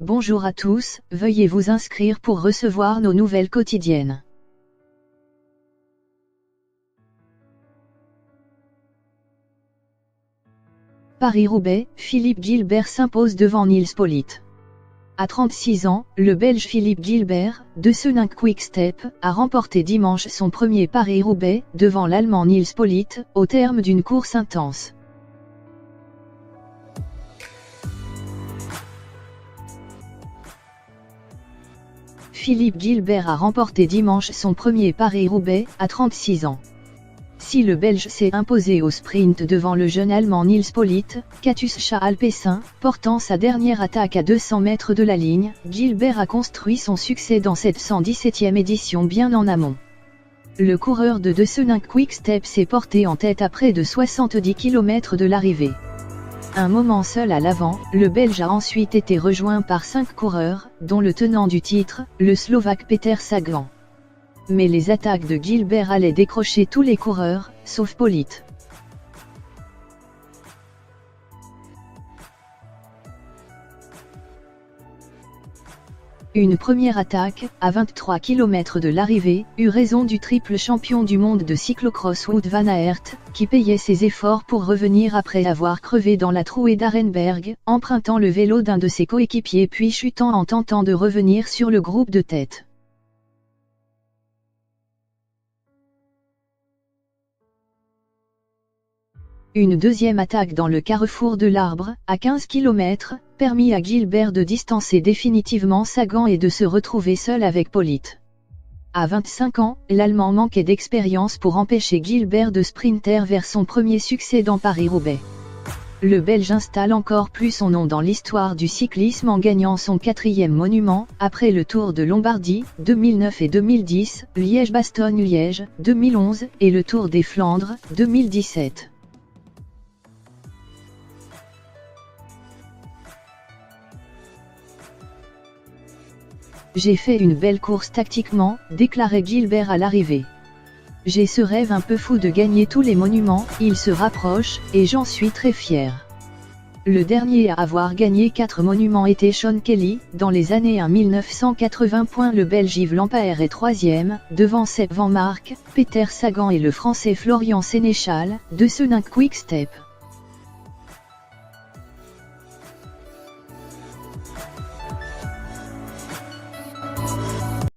Bonjour à tous, veuillez vous inscrire pour recevoir nos nouvelles quotidiennes. Paris-Roubaix, Philippe Gilbert s'impose devant Nils Politt. À 36 ans, le Belge Philippe Gilbert, de Soninck Quick-Step, a remporté dimanche son premier Paris-Roubaix, devant l'Allemand Nils Politt, au terme d'une course intense. Philippe Gilbert a remporté dimanche son premier Paris-Roubaix, à 36 ans. Si le Belge s'est imposé au sprint devant le jeune Allemand Nils Politt, Katusha Alpecin, portant sa dernière attaque à 200 mètres de la ligne, Gilbert a construit son succès dans cette 117e édition bien en amont. Le coureur de Soninck Quick-Step s'est porté en tête à près de 70 km de l'arrivée. Un moment seul à l'avant, le Belge a ensuite été rejoint par 5 coureurs, dont le tenant du titre, le Slovaque Peter Sagan. Mais les attaques de Gilbert allaient décrocher tous les coureurs, sauf Politt. Une première attaque, à 23 km de l'arrivée, eut raison du triple champion du monde de cyclocross Wout van Aert, qui payait ses efforts pour revenir après avoir crevé dans la trouée d'Arenberg, empruntant le vélo d'un de ses coéquipiers puis chutant en tentant de revenir sur le groupe de tête. Une deuxième attaque dans le carrefour de l'Arbre, à 15 km, permit à Gilbert de distancer définitivement Sagan et de se retrouver seul avec Politt. À 25 ans, l'Allemand manquait d'expérience pour empêcher Gilbert de sprinter vers son premier succès dans Paris-Roubaix. Le Belge installe encore plus son nom dans l'histoire du cyclisme en gagnant son 4e monument, après le Tour de Lombardie, 2009 et 2010, Liège-Bastogne-Liège, 2011, et le Tour des Flandres, 2017. J'ai fait une belle course tactiquement, déclarait Gilbert à l'arrivée. J'ai ce rêve un peu fou de gagner tous les monuments, il se rapproche, et j'en suis très fier. Le dernier à avoir gagné 4 monuments était Sean Kelly, dans les années 1980. Le Belge Yves Lampaert est 3e, devant Sepp Van Mark, Peter Sagan et le Français Florian Sénéchal, de Soninck Quick-Step.